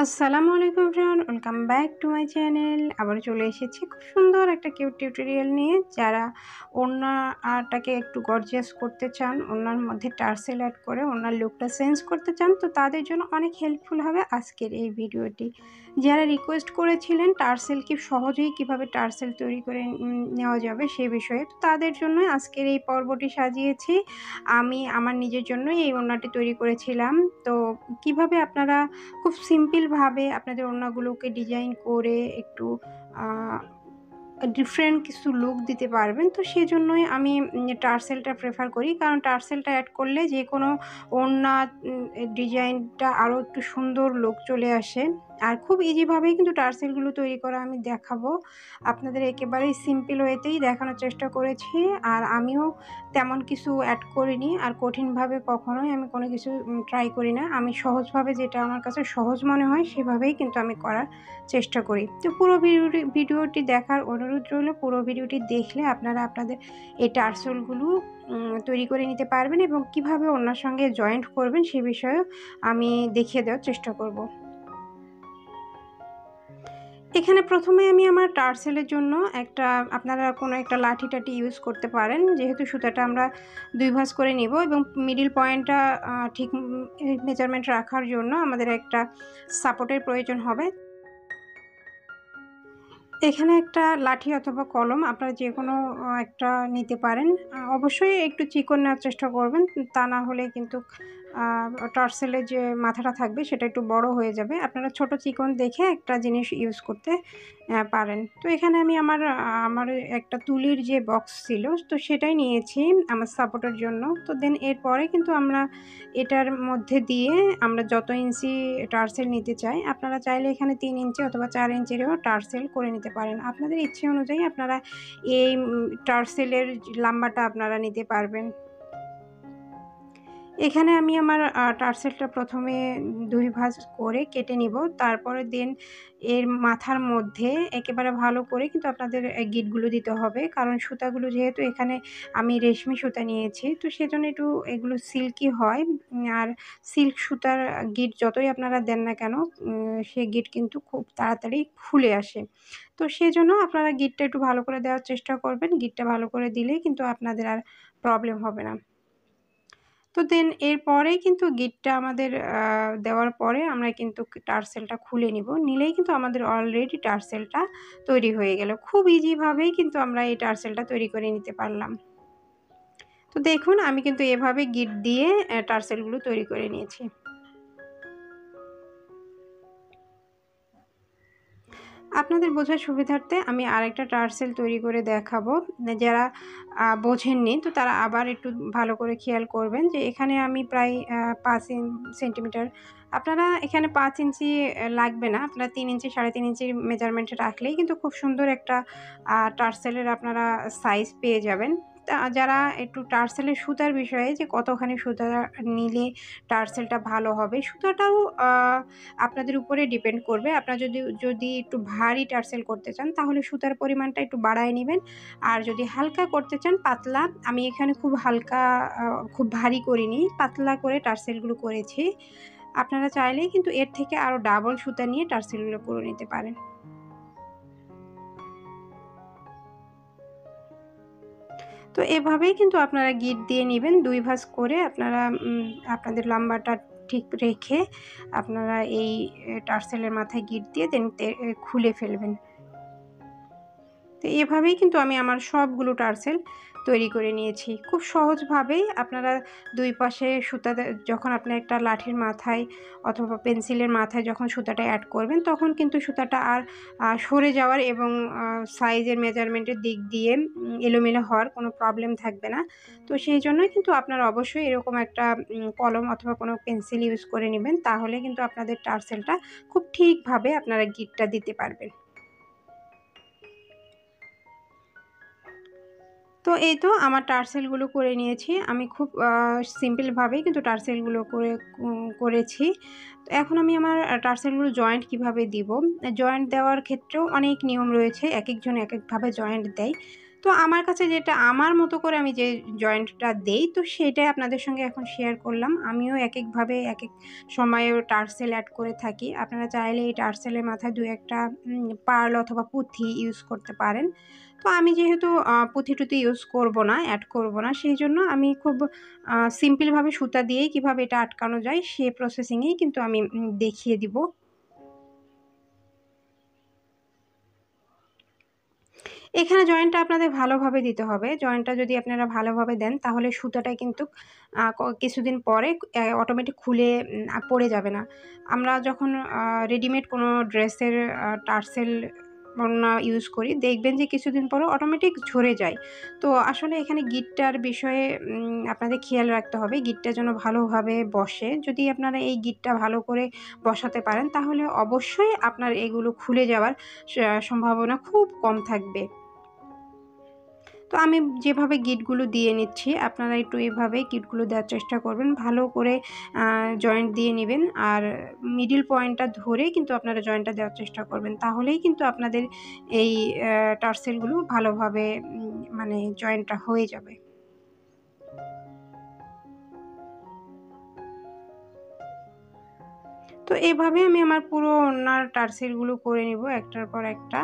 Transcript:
আসসালামু আলাইকুম everyone, welcome back to my channel. আবার চলে এসেছি খুব সুন্দর একটা কিউট টিউটোরিয়াল নিয়ে। যারা ওড়নাটাকে একটু গর্জিয়াস করতে চান, ওড়নার মধ্যে টার্সেল অ্যাড করে ওড়নার লুকটা চেঞ্জ করতে চান, তো তাদের জন্য অনেক হেল্পফুল হবে আজকের এই ভিডিওটি। যারা রিকোয়েস্ট করেছিলেন টার্সেল কি সহজেই কিভাবে টার্সেল তৈরি করে নেওয়া যাবে সে বিষয়ে, তো তাদের জন্য আজকের এই পর্বটি সাজিয়েছি। আমি আমার নিজের জন্যই এই ওড়নাটি তৈরি করেছিলাম। তো কিভাবে আপনারা খুব সিম্পলভাবে আপনাদের ওড়নাগুলোকে ডিজাইন করে একটু ডিফারেন্ট কিছু লুক দিতে পারবেন, তো সেজন্যই আমি টার্সেলটা প্রেফার করি। কারণ টার্সেলটা অ্যাড করলে যে কোনো ওড়না ডিজাইনটা আরও একটু সুন্দর লুক চলে আসে। আর খুব ইজিভাবেই কিন্তু টার্সেলগুলো তৈরি করা আমি দেখাবো আপনাদের, একেবারেই সিম্পল ওয়েতেই দেখানোর চেষ্টা করেছি। আর আমিও তেমন কিছু অ্যাড করিনি, আর কঠিনভাবে কখনোই আমি কোনো কিছু ট্রাই করি না। আমি সহজভাবে যেটা আমার কাছে সহজ মনে হয় সেভাবেই কিন্তু আমি করার চেষ্টা করি। তো পুরো ভিডিওটি দেখার অনুরোধ রইল। পুরো ভিডিওটি দেখলে আপনারা আপনাদের এই টার্সেলগুলো তৈরি করে নিতে পারবেন এবং কিভাবে ওনার সঙ্গে জয়েন্ট করবেন সে বিষয়েও আমি দেখিয়ে দেওয়ার চেষ্টা করব। এখানে প্রথমে আমি আমার টার্সেলের জন্য আপনারা কোনো একটা লাঠি টাটি ইউজ করতে পারেন। যেহেতু সুতাটা আমরা 2 ভাঁজ করে নিব এবং মিডল পয়েন্টটা ঠিক মেজারমেন্ট রাখার জন্য আমাদের একটা সাপোর্টের প্রয়োজন হবে। এখানে একটা লাঠি অথবা কলম আপনারা যে কোনো একটা নিতে পারেন। অবশ্যই একটু চিকন নেওয়ার চেষ্টা করবেন, তা না হলে কিন্তু টার্সেলের যে মাথাটা থাকবে সেটা একটু বড় হয়ে যাবে। আপনারা ছোট চিকন দেখে একটা জিনিস ইউজ করতে পারেন। তো এখানে আমি আমার একটা তুলির যে বক্স ছিল, তো সেটাই নিয়েছি আমার সাপোর্টের জন্য। তো দেন এরপরে কিন্তু আমরা এটার মধ্যে দিয়ে আমরা যত ইঞ্চি টার্সেল নিতে চাই, আপনারা চাইলে এখানে 3 ইঞ্চি অথবা 4 ইঞ্চিরও টার্সেল করে নিতে পারেন। আপনাদের ইচ্ছে অনুযায়ী আপনারা এই টার্সেলের লম্বাটা আপনারা নিতে পারবেন। এখানে আমি আমার টার্সেলটা প্রথমে 2 ভাঁজ করে কেটে নিব। তারপরে দেন এর মাথার মধ্যে একেবারে ভালো করে কিন্তু আপনাদের গিঁটগুলো দিতে হবে। কারণ সুতাগুলো যেহেতু এখানে আমি রেশমি সুতা নিয়েছি, তো সেজন্য একটু এগুলো সিল্কি হয়। আর সিল্ক সুতার গিঁট যতই আপনারা দেন না কেন, সে গিঁট কিন্তু খুব তাড়াতাড়ি খুলে আসে। তো সেজন্য আপনারা গিঁটটা একটু ভালো করে দেওয়ার চেষ্টা করবেন। গিঁটটা ভালো করে দিলেই কিন্তু আপনাদের আর প্রবলেম হবে না। তো দেন এরপরেই কিন্তু গিঁটটা আমাদের দেওয়ার পরে আমরা কিন্তু টার্সেলটা খুলে নিলেই কিন্তু আমাদের অলরেডি টার্সেলটা তৈরি হয়ে গেল। খুব ইজিভাবেই কিন্তু আমরা এই টার্সেলটা তৈরি করে নিতে পারলাম। তো দেখুন আমি কিন্তু এভাবে গিঁট দিয়ে টার্সেলগুলো তৈরি করে নিয়েছি। আপনাদের বোঝার সুবিধার্থে আমি আরেকটা টার্সেল তৈরি করে দেখাবো। যারা বোঝেননি তো তারা আবার একটু ভালো করে খেয়াল করবেন যে এখানে আমি প্রায় 5 সেন্টিমিটার, আপনারা এখানে 5 ইঞ্চি লাগবে না, আপনারা 3 ইঞ্চি 3.5 ইঞ্চির মেজারমেন্টে রাখলেই কিন্তু খুব সুন্দর একটা টার্সেলের আপনারা সাইজ পেয়ে যাবেন। যারা একটু টার্সেলের সুতার বিষয়ে যে কতখানি সুতা নিলে টার্সেলটা ভালো হবে, সুতাটাও আপনাদের উপরে ডিপেন্ড করবে। আপনারা যদি একটু ভারী টার্সেল করতে চান তাহলে সুতার পরিমাণটা একটু বাড়ায় নেবেন। আর যদি হালকা করতে চান পাতলা, আমি এখানে খুব হালকা খুব ভারী করিনি, পাতলা করে টার্সেলগুলো করেছি। আপনারা চাইলেই কিন্তু এর থেকে আরও ডাবল সুতা নিয়ে টার্সেলগুলো করে নিতে পারেন। তো এভাবেই কিন্তু আপনারা গিঁট দিয়ে নেবেন 2 ভাঁজ করে। আপনারা আপনাদের লম্বাটা ঠিক রেখে আপনারা এই টার্সেলের মাথায় গিঁট দিয়ে দেন খুলে ফেলবেন। তো এভাবেই কিন্তু আমি আমার সবগুলো টার্সেল তৈরি করে নিয়েছি। খুব সহজভাবেই আপনারা 2 পাশে সুতা যখন আপনি একটা লাঠির মাথায় অথবা পেন্সিলের মাথায় যখন সুতাটা অ্যাড করবেন, তখন কিন্তু সুতাটা আর সরে যাওয়ার এবং সাইজের মেজারমেন্টের দিক দিয়ে এলোমেলো হওয়ার কোনো প্রবলেম থাকবে না। তো সেই জন্যই কিন্তু আপনারা অবশ্যই এরকম একটা কলম অথবা কোনো পেন্সিল ইউজ করে নেবেন, তাহলে কিন্তু আপনাদের টার্সেলটা খুব ঠিকভাবে আপনারা গিঁটটা দিতে পারবেন। তো এই তো আমার টার্সেলগুলো করে নিয়েছি। আমি খুব সিম্পলভাবেই কিন্তু টার্সেলগুলো করেছি। তো এখন আমি আমার টার্সেলগুলো জয়েন্ট কিভাবে দিব, জয়েন্ট দেওয়ার ক্ষেত্রেও অনেক নিয়ম রয়েছে, একেকজন একেকভাবে জয়েন্ট দেয়। তো আমার কাছে যেটা আমার মতো করে আমি যে জয়েন্টটা দেই, তো সেটাই আপনাদের সঙ্গে এখন শেয়ার করলাম। আমিও একেকভাবে একেক সময়ে টার্সেল অ্যাড করে থাকি। আপনারা চাইলে এই টার্সেলের মাথায় ২-১ টা পার্ল অথবা পুঁথি ইউজ করতে পারেন। তো আমি যেহেতু পুঁথি-টুথি ইউজ করব না, অ্যাড করব না, সেইজন্য আমি খুব সিম্পলভাবে সুতা দিয়েই কিভাবে এটা আটকানো যায় সে প্রসেসিংয়েই কিন্তু আমি দেখিয়ে দিব। এখানে জয়েন্টটা আপনাদের ভালোভাবে দিতে হবে। জয়েন্টটা যদি আপনারা ভালোভাবে দেন তাহলে সুতাটা কিন্তু কিছুদিন পরে অটোমেটিক খুলে পড়ে যাবে না। আমরা যখন রেডিমেড কোনো ড্রেসের টার্সেল ওড়না ইউজ করি, দেখবেন যে কিছুদিন পরে অটোমেটিক ঝরে যায়। তো আসলে এখানে গিঁটটার বিষয়ে আপনাদের খেয়াল রাখতে হবে। গিঁটটা যেন ভালোভাবে বসে। যদি আপনারা এই গিঁটটা ভালো করে বসাতে পারেন তাহলে অবশ্যই আপনার এগুলো খুলে যাওয়ার সম্ভাবনা খুব কম থাকবে। তো আমি যেভাবে গিঁটগুলো দিয়ে নিচ্ছি, আপনারা একটু এভাবেই গিঁটগুলো দেওয়ার চেষ্টা করবেন। ভালো করে জয়েন্ট দিয়ে নিবেন। আর মিডল পয়েন্টটা ধরে কিন্তু আপনারা জয়েন্টটা দেওয়ার চেষ্টা করবেন। তাহলেই কিন্তু আপনাদের এই টার্সেলগুলো ভালোভাবে মানে জয়েন্টটা হয়ে যাবে। তো এভাবে আমি আমার পুরো ওড়নার টার্সেলগুলো করে নিব একটার পর একটা।